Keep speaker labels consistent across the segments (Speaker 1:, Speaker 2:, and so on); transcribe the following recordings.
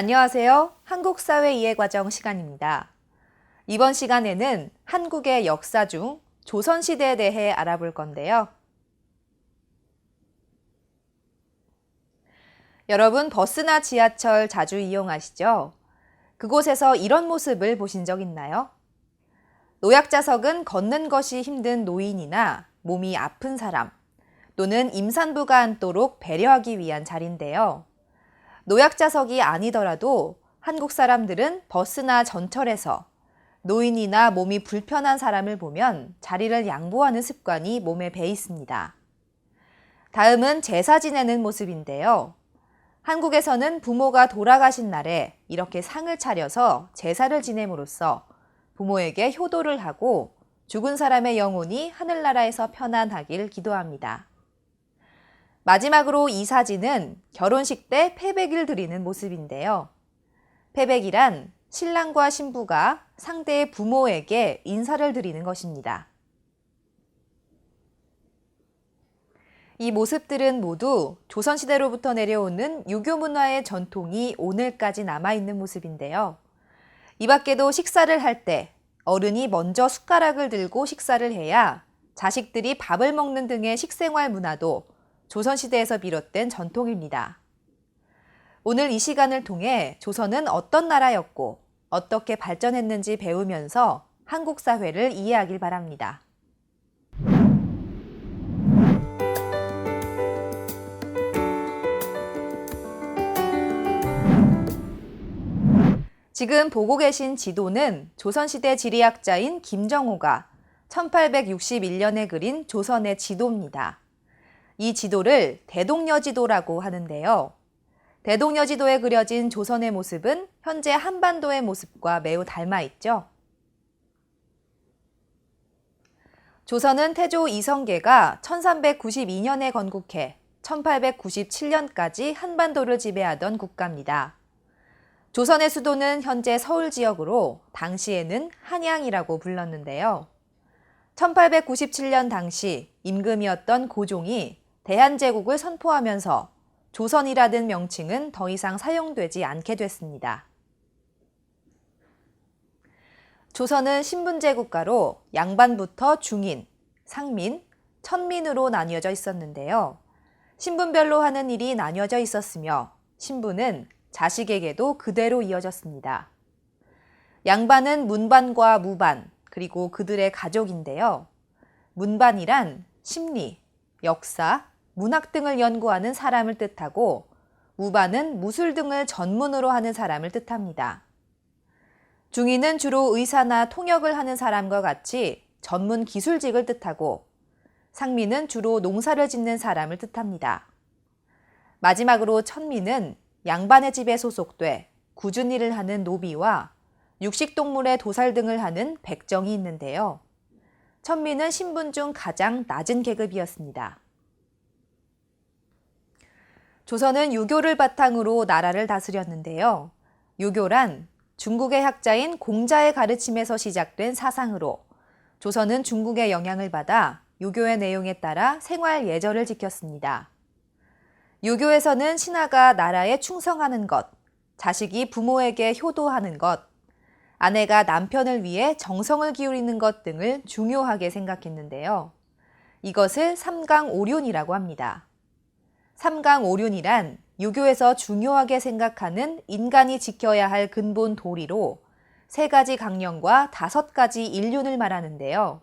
Speaker 1: 안녕하세요. 한국사회 이해과정 시간입니다. 이번 시간에는 한국의 역사 중 조선시대에 대해 알아볼 건데요. 여러분 버스나 지하철 자주 이용하시죠? 그곳에서 이런 모습을 보신 적 있나요? 노약자석은 걷는 것이 힘든 노인이나 몸이 아픈 사람, 또는 임산부가 앉도록 배려하기 위한 자리인데요. 노약자석이 아니더라도 한국 사람들은 버스나 전철에서 노인이나 몸이 불편한 사람을 보면 자리를 양보하는 습관이 몸에 배 있습니다. 다음은 제사 지내는 모습인데요. 한국에서는 부모가 돌아가신 날에 이렇게 상을 차려서 제사를 지냄으로써 부모에게 효도를 하고 죽은 사람의 영혼이 하늘나라에서 편안하길 기도합니다. 마지막으로 이 사진은 결혼식 때 패백을 드리는 모습인데요. 패백이란 신랑과 신부가 상대의 부모에게 인사를 드리는 것입니다. 이 모습들은 모두 조선시대로부터 내려오는 유교 문화의 전통이 오늘까지 남아있는 모습인데요. 이 밖에도 식사를 할 때 어른이 먼저 숟가락을 들고 식사를 해야 자식들이 밥을 먹는 등의 식생활 문화도 조선시대에서 비롯된 전통입니다. 오늘 이 시간을 통해 조선은 어떤 나라였고 어떻게 발전했는지 배우면서 한국 사회를 이해하길 바랍니다. 지금 보고 계신 지도는 조선시대 지리학자인 김정호가 1861년에 그린 조선의 지도입니다. 이 지도를 대동여지도라고 하는데요. 대동여지도에 그려진 조선의 모습은 현재 한반도의 모습과 매우 닮아 있죠. 조선은 태조 이성계가 1392년에 건국해 1897년까지 한반도를 지배하던 국가입니다. 조선의 수도는 현재 서울 지역으로 당시에는 한양이라고 불렀는데요. 1897년 당시 임금이었던 고종이 대한제국을 선포하면서 조선이라는 명칭은 더 이상 사용되지 않게 됐습니다. 조선은 신분제 국가로 양반부터 중인, 상민, 천민으로 나뉘어져 있었는데요. 신분별로 하는 일이 나뉘어져 있었으며 신분은 자식에게도 그대로 이어졌습니다. 양반은 문반과 무반, 그리고 그들의 가족인데요. 문반이란 심리, 역사, 문학 등을 연구하는 사람을 뜻하고 무반은 무술 등을 전문으로 하는 사람을 뜻합니다. 중인은 주로 의사나 통역을 하는 사람과 같이 전문 기술직을 뜻하고 상민은 주로 농사를 짓는 사람을 뜻합니다. 마지막으로 천민은 양반의 집에 소속돼 굳은 일을 하는 노비와 육식동물의 도살 등을 하는 백정이 있는데요. 천민은 신분 중 가장 낮은 계급이었습니다. 조선은 유교를 바탕으로 나라를 다스렸는데요. 유교란 중국의 학자인 공자의 가르침에서 시작된 사상으로 조선은 중국의 영향을 받아 유교의 내용에 따라 생활 예절을 지켰습니다. 유교에서는 신하가 나라에 충성하는 것, 자식이 부모에게 효도하는 것, 아내가 남편을 위해 정성을 기울이는 것 등을 중요하게 생각했는데요. 이것을 삼강오륜이라고 합니다. 삼강오륜이란 유교에서 중요하게 생각하는 인간이 지켜야 할 근본 도리로 3가지 강령과 5가지 일륜을 말하는데요.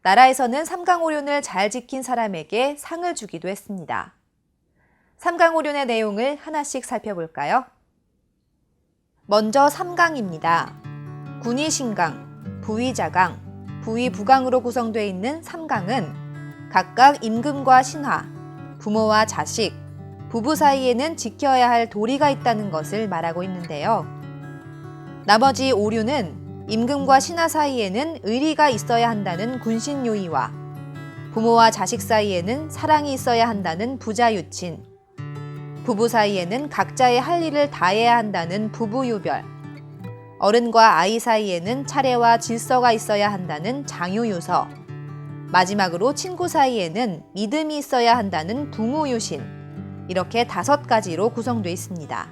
Speaker 1: 나라에서는 삼강오륜을 잘 지킨 사람에게 상을 주기도 했습니다. 삼강오륜의 내용을 하나씩 살펴볼까요? 먼저 삼강입니다. 군의신강, 부의자강, 부의부강으로 구성되어 있는 삼강은 각각 임금과 신하, 부모와 자식, 부부 사이에는 지켜야 할 도리가 있다는 것을 말하고 있는데요. 나머지 오륜은 임금과 신하 사이에는 의리가 있어야 한다는 군신유의와 부모와 자식 사이에는 사랑이 있어야 한다는 부자유친, 부부 사이에는 각자의 할 일을 다해야 한다는 부부유별, 어른과 아이 사이에는 차례와 질서가 있어야 한다는 장유유서, 마지막으로 친구 사이에는 믿음이 있어야 한다는 붕우유신, 이렇게 5가지로 구성되어 있습니다.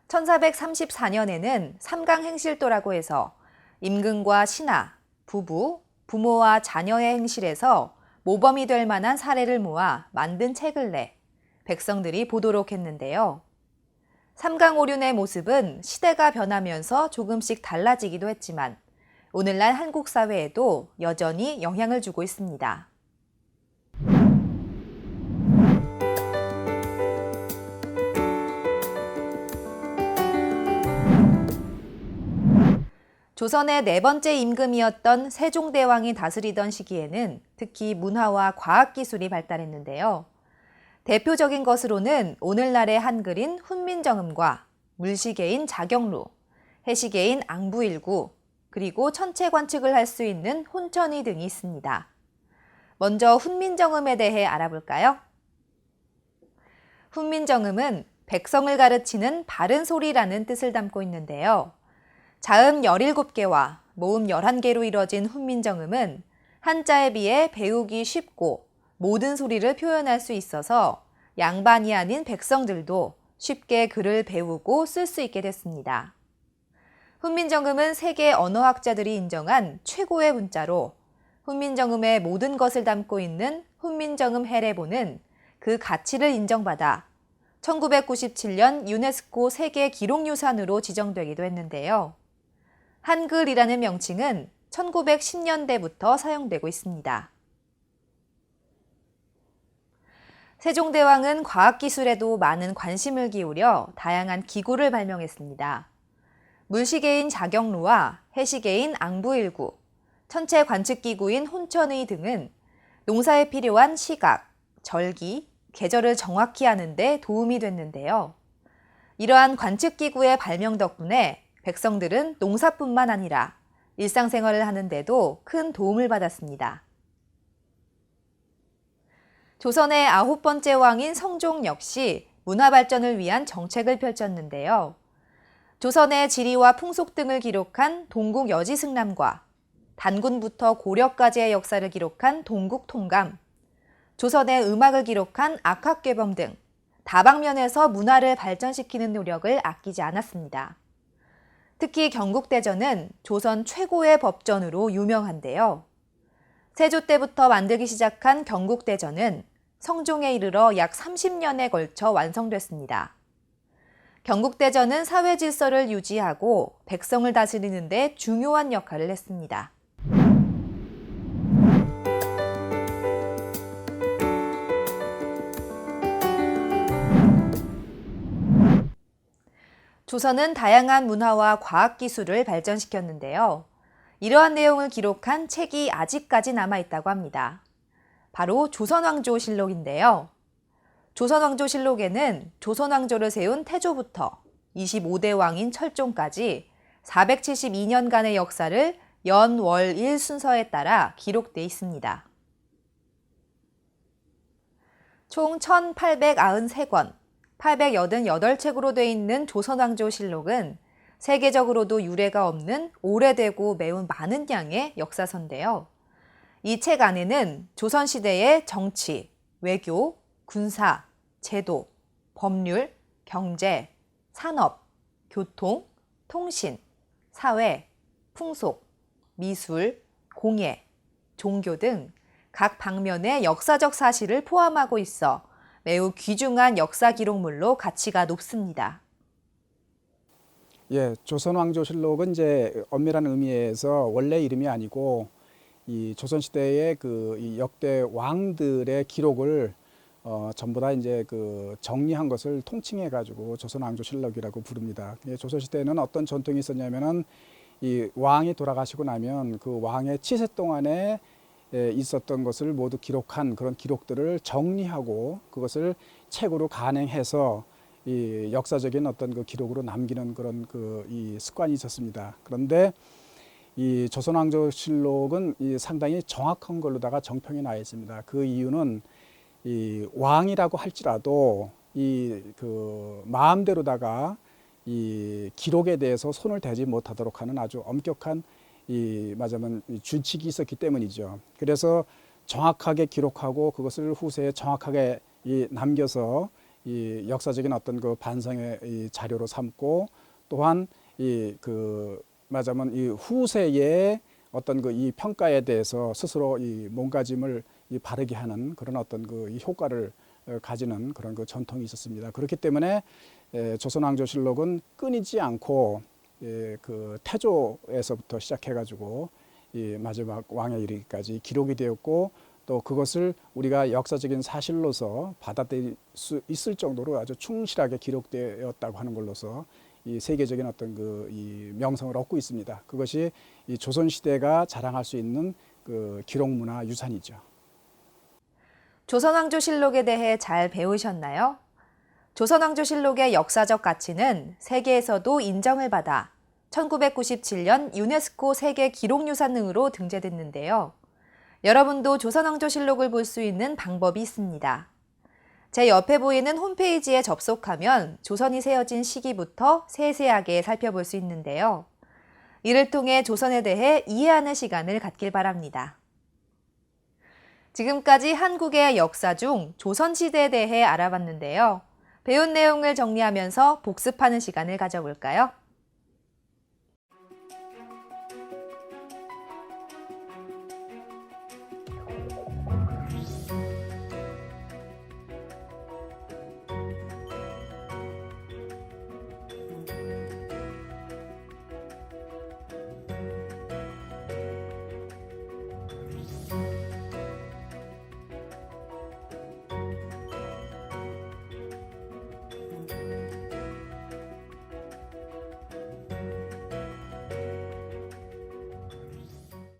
Speaker 1: 1434년에는 삼강행실도라고 해서 임금과 신하, 부부, 부모와 자녀의 행실에서 모범이 될 만한 사례를 모아 만든 책을 내 백성들이 보도록 했는데요. 삼강오륜의 모습은 시대가 변하면서 조금씩 달라지기도 했지만 오늘날 한국 사회에도 여전히 영향을 주고 있습니다. 조선의 네 번째 임금이었던 세종대왕이 다스리던 시기에는 특히 문화와 과학기술이 발달했는데요. 대표적인 것으로는 오늘날의 한글인 훈민정음과 물시계인 자경루, 해시계인 앙부일구, 그리고 천체 관측을 할 수 있는 혼천이 등이 있습니다. 먼저 훈민정음에 대해 알아볼까요? 훈민정음은 백성을 가르치는 바른 소리라는 뜻을 담고 있는데요. 자음 17개와 모음 11개로 이뤄진 훈민정음은 한자에 비해 배우기 쉽고 모든 소리를 표현할 수 있어서 양반이 아닌 백성들도 쉽게 글을 배우고 쓸 수 있게 됐습니다. 훈민정음은 세계 언어학자들이 인정한 최고의 문자로 훈민정음의 모든 것을 담고 있는 훈민정음 해례본은 그 가치를 인정받아 1997년 유네스코 세계 기록유산으로 지정되기도 했는데요. 한글이라는 명칭은 1910년대부터 사용되고 있습니다. 세종대왕은 과학기술에도 많은 관심을 기울여 다양한 기구를 발명했습니다. 물시계인 자경루와 해시계인 앙부일구, 천체 관측기구인 혼천의 등은 농사에 필요한 시각, 절기, 계절을 정확히 아는 데 도움이 됐는데요. 이러한 관측기구의 발명 덕분에 백성들은 농사뿐만 아니라 일상생활을 하는 데도 큰 도움을 받았습니다. 조선의 9번째 왕인 성종 역시 문화 발전을 위한 정책을 펼쳤는데요. 조선의 지리와 풍속 등을 기록한 동국여지승남과 단군부터 고려까지의 역사를 기록한 동국통감, 조선의 음악을 기록한 악학괴범 등 다방면에서 문화를 발전시키는 노력을 아끼지 않았습니다. 특히 경국대전은 조선 최고의 법전으로 유명한데요. 세조 때부터 만들기 시작한 경국대전은 성종에 이르러 약 30년에 걸쳐 완성됐습니다. 경국대전은 사회 질서를 유지하고 백성을 다스리는 데 중요한 역할을 했습니다. 조선은 다양한 문화와 과학기술을 발전시켰는데요. 이러한 내용을 기록한 책이 아직까지 남아있다고 합니다. 바로 조선왕조실록인데요. 조선왕조실록에는 조선왕조를 세운 태조부터 25대 왕인 철종까지 472년간의 역사를 연, 월, 일 순서에 따라 기록돼 있습니다. 총 1893권, 888책으로 되어 있는 조선왕조실록은 세계적으로도 유례가 없는 오래되고 매우 많은 양의 역사서인데요. 이 책 안에는 조선시대의 정치, 외교, 군사, 제도, 법률, 경제, 산업, 교통, 통신, 사회, 풍속, 미술, 공예, 종교 등 각 방면의 역사적 사실을 포함하고 있어 매우 귀중한 역사 기록물로 가치가 높습니다.
Speaker 2: 예, 조선왕조실록은 이제 엄밀한 의미에서 원래 이름이 아니고 이 조선시대의 이 역대 왕들의 기록을 전부 다 이제 정리한 것을 통칭해 가지고 조선왕조실록이라고 부릅니다. 조선시대에는 어떤 전통이 있었냐면은 이 왕이 돌아가시고 나면 그 왕의 치세 동안에 있었던 것을 모두 기록한 그런 기록들을 정리하고 그것을 책으로 간행해서 이 역사적인 어떤 그 기록으로 남기는 그런 이 습관이 있었습니다. 그런데 이 조선왕조실록은 상당히 정확한 걸로다가 정평이 나 있습니다. 그 이유는 이 왕이라고 할지라도 마음대로다가 이 기록에 대해서 손을 대지 못하도록 하는 아주 엄격한 말하자면 준칙이 있었기 때문이죠. 그래서 정확하게 기록하고 그것을 후세에 정확하게 남겨서 이 역사적인 어떤 그 반성의 이 자료로 삼고 또한 말하자면 이 후세의 어떤 그 이 평가에 대해서 스스로 이 몸가짐을 이 바르게 하는 그런 어떤 그 이 효과를 가지는 그런 그 전통이 있었습니다. 그렇기 때문에 조선왕조실록은 끊이지 않고 그 태조에서부터 시작해가지고 이 마지막 왕에 이르기까지 기록이 되었고 또 그것을 우리가 역사적인 사실로서 받아들일 수 있을 정도로 아주 충실하게 기록되었다고 하는 걸로서 이 세계적인 어떤 그 이 명성을 얻고 있습니다. 그것이 이 조선 시대가 자랑할 수 있는 그 기록 문화 유산이죠.
Speaker 1: 조선왕조실록에 대해 잘 배우셨나요? 조선왕조실록의 역사적 가치는 세계에서도 인정을 받아 1997년 유네스코 세계 기록유산 등으로 등재됐는데요. 여러분도 조선왕조실록을 볼 수 있는 방법이 있습니다. 제 옆에 보이는 홈페이지에 접속하면 조선이 세워진 시기부터 세세하게 살펴볼 수 있는데요. 이를 통해 조선에 대해 이해하는 시간을 갖길 바랍니다. 지금까지 한국의 역사 중 조선시대에 대해 알아봤는데요. 배운 내용을 정리하면서 복습하는 시간을 가져볼까요?